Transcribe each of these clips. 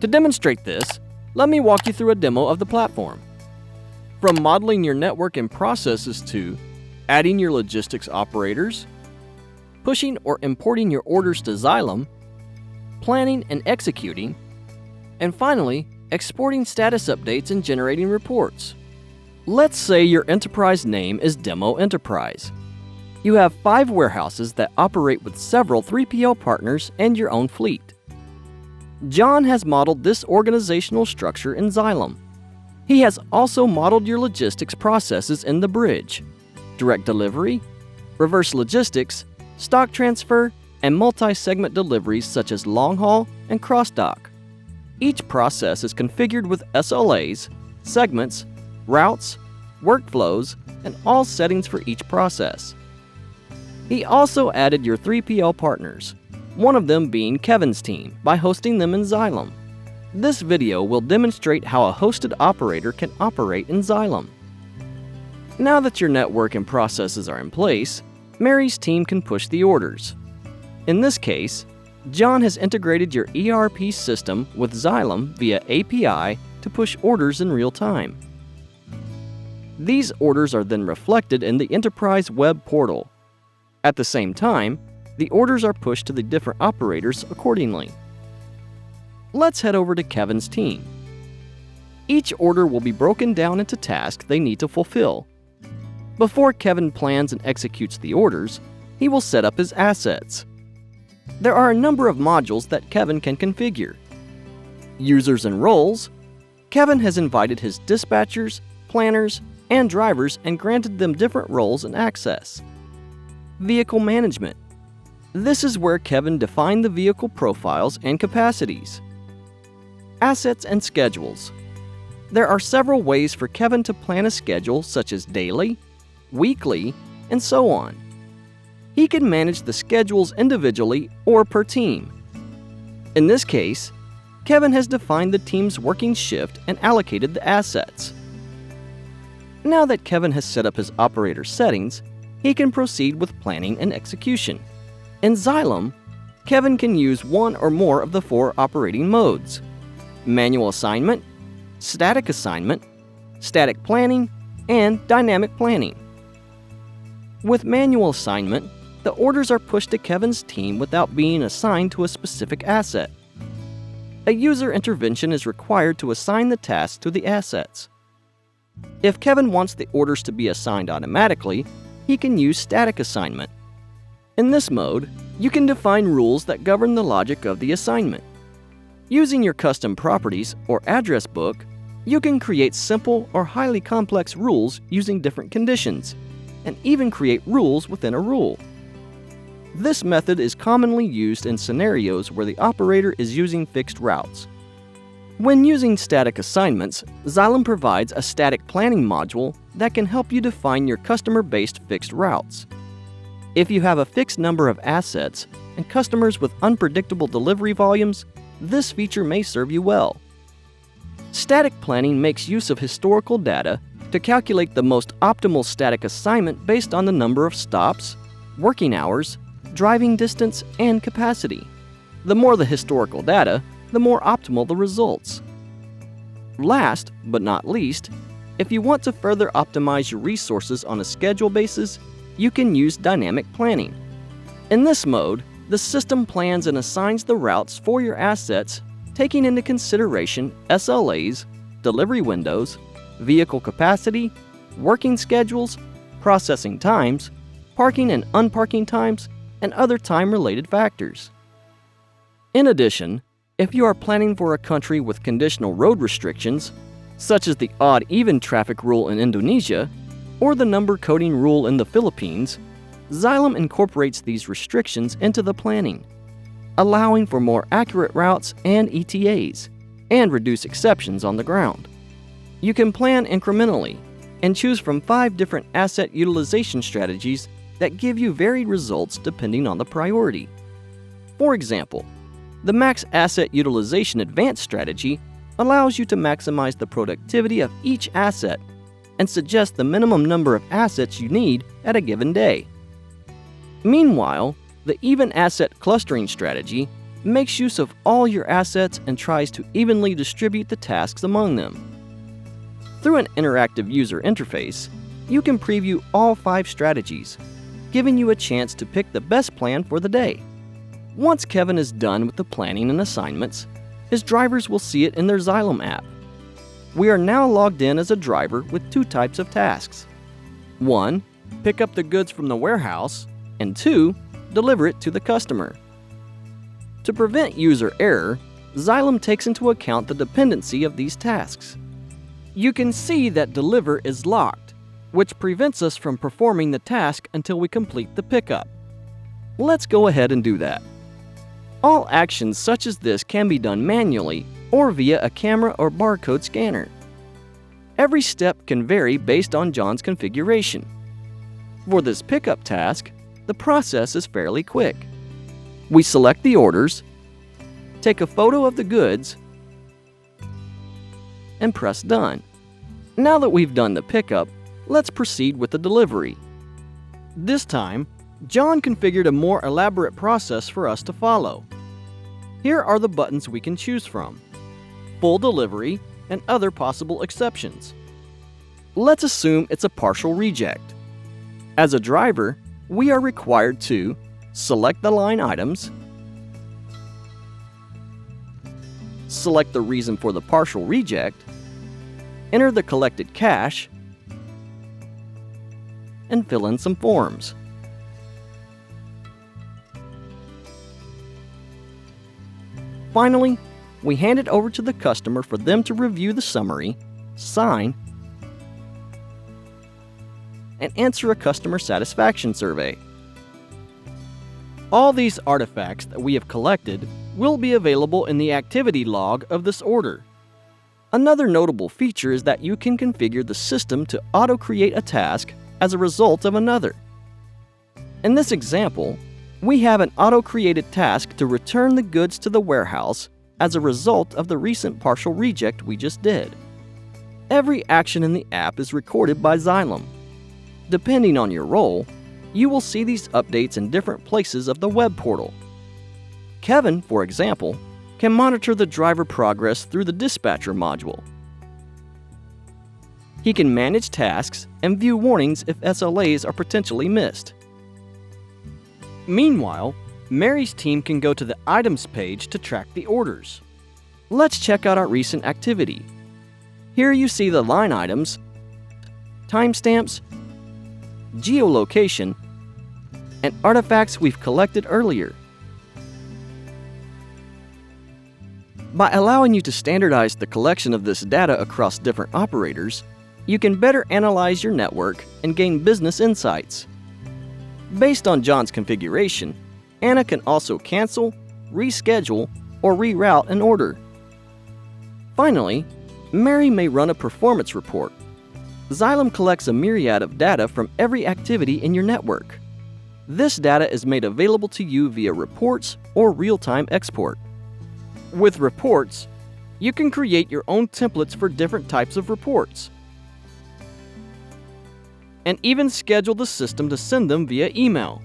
To demonstrate this, let me walk you through a demo of the platform. From modeling your network and processes to adding your logistics operators, pushing or importing your orders to Zyllem, planning and executing, and finally, exporting status updates and generating reports. Let's say your enterprise name is Demo Enterprise. You have 5 warehouses that operate with several 3PL partners and your own fleet. John has modeled this organizational structure in Zyllem. He has also modeled your logistics processes in the bridge: direct delivery, reverse logistics, stock transfer, and multi-segment deliveries such as long haul and cross-dock. Each process is configured with SLAs, segments, routes, workflows, and all settings for each process. He also added your 3PL partners, one of them being Kevin's team, by hosting them in Zyllem. This video will demonstrate how a hosted operator can operate in Zyllem. Now that your network and processes are in place, Mary's team can push the orders. In this case, John has integrated your ERP system with Zyllem via API to push orders in real time. These orders are then reflected in the Enterprise Web Portal. At the same time, the orders are pushed to the different operators accordingly. Let's head over to Kevin's team. Each order will be broken down into tasks they need to fulfill. Before Kevin plans and executes the orders, he will set up his assets. There are a number of modules that Kevin can configure. Users and roles. Kevin has invited his dispatchers, planners, and drivers and granted them different roles and access. Vehicle management. This is where Kevin defined the vehicle profiles and capacities. Assets and schedules. There are several ways for Kevin to plan a schedule such as daily, weekly, and so on. He can manage the schedules individually or per team. In this case, Kevin has defined the team's working shift and allocated the assets. Now that Kevin has set up his operator settings, he can proceed with planning and execution. In Zyllem, Kevin can use one or more of the 4 operating modes: manual assignment, static assignment, static planning, and dynamic planning. With manual assignment, the orders are pushed to Kevin's team without being assigned to a specific asset. A user intervention is required to assign the tasks to the assets. If Kevin wants the orders to be assigned automatically, he can use static assignment. In this mode, you can define rules that govern the logic of the assignment. Using your custom properties or address book, you can create simple or highly complex rules using different conditions, and even create rules within a rule. This method is commonly used in scenarios where the operator is using fixed routes. When using static assignments, Zyllem provides a static planning module that can help you define your customer-based fixed routes. If you have a fixed number of assets and customers with unpredictable delivery volumes, this feature may serve you well. Static planning makes use of historical data to calculate the most optimal static assignment based on the number of stops, working hours, driving distance, and capacity. The more the historical data, the more optimal the results. Last but not least, if you want to further optimize your resources on a schedule basis, you can use dynamic planning. In this mode, the system plans and assigns the routes for your assets, taking into consideration SLAs, delivery windows, vehicle capacity, working schedules, processing times, parking and unparking times, and other time-related factors. In addition, if you are planning for a country with conditional road restrictions, such as the odd-even traffic rule in Indonesia or the number coding rule in the Philippines, Zyllem incorporates these restrictions into the planning, allowing for more accurate routes and ETAs, and reduce exceptions on the ground. You can plan incrementally and choose from 5 different asset utilization strategies that give you varied results depending on the priority. For example, the Max Asset Utilization Advanced strategy allows you to maximize the productivity of each asset and suggest the minimum number of assets you need at a given day. Meanwhile, the Even Asset Clustering strategy makes use of all your assets and tries to evenly distribute the tasks among them. Through an interactive user interface, you can preview all 5 strategies, giving you a chance to pick the best plan for the day. Once Kevin is done with the planning and assignments, his drivers will see it in their Zyllem app. We are now logged in as a driver with 2 types of tasks. 1. Pick up the goods from the warehouse, and 2. Deliver it to the customer. To prevent user error, Zyllem takes into account the dependency of these tasks. You can see that Deliver is locked, which prevents us from performing the task until we complete the pickup. Let's go ahead and do that. All actions such as this can be done manually or via a camera or barcode scanner. Every step can vary based on John's configuration. For this pickup task, the process is fairly quick. We select the orders, take a photo of the goods, and press Done. Now that we've done the pickup, let's proceed with the delivery. This time, John configured a more elaborate process for us to follow. Here are the buttons we can choose from: full delivery and other possible exceptions. Let's assume it's a partial reject. As a driver, we are required to select the line items, select the reason for the partial reject, enter the collected cash, and fill in some forms. Finally, we hand it over to the customer for them to review the summary, sign, and answer a customer satisfaction survey. All these artifacts that we have collected will be available in the activity log of this order. Another notable feature is that you can configure the system to auto-create a task as a result of another. In this example, we have an auto-created task to return the goods to the warehouse as a result of the recent partial reject we just did. Every action in the app is recorded by Zyllem. Depending on your role, you will see these updates in different places of the web portal. Kevin, for example, can monitor the driver progress through the dispatcher module. He can manage tasks and view warnings if SLAs are potentially missed. Meanwhile, Mary's team can go to the items page to track the orders. Let's check out our recent activity. Here you see the line items, timestamps, geolocation, and artifacts we've collected earlier. By allowing you to standardize the collection of this data across different operators, you can better analyze your network and gain business insights. Based on John's configuration, Anna can also cancel, reschedule, or reroute an order. Finally, Mary may run a performance report. Zyllem collects a myriad of data from every activity in your network. This data is made available to you via reports or real-time export. With reports, you can create your own templates for different types of reports, and even schedule the system to send them via email.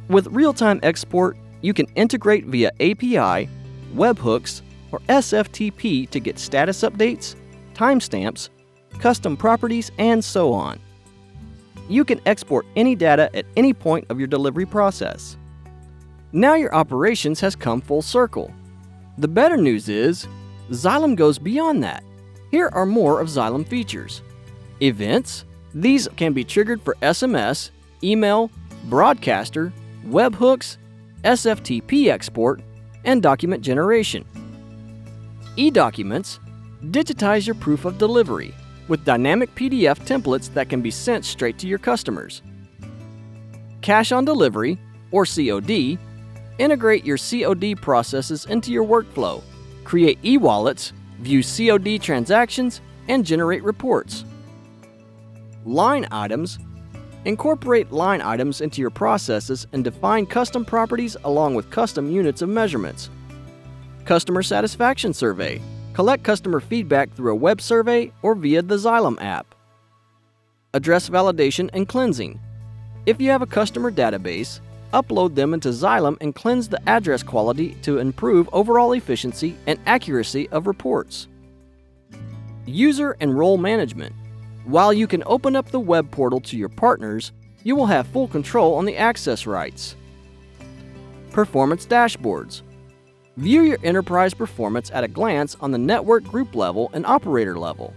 With real-time export, you can integrate via API, webhooks, or SFTP to get status updates, timestamps, custom properties, and so on. You can export any data at any point of your delivery process. Now your operations has come full circle. The better news is, Zyllem goes beyond that. Here are more of Zyllem features. Events. These can be triggered for SMS, email, broadcaster, webhooks, SFTP export, and document generation. E-documents. Digitize your proof of delivery with dynamic PDF templates that can be sent straight to your customers. Cash on delivery, or COD. Integrate your COD processes into your workflow. Create e-wallets, view COD transactions, and generate reports. Line items. Incorporate line items into your processes and define custom properties along with custom units of measurements. Customer satisfaction survey. Collect customer feedback through a web survey or via the Zyllem app. Address validation and cleansing. If you have a customer database, upload them into Zyllem and cleanse the address quality to improve overall efficiency and accuracy of reports. User and role management. While you can open up the web portal to your partners, you will have full control on the access rights. Performance dashboards. View your enterprise performance at a glance on the network group level and operator level.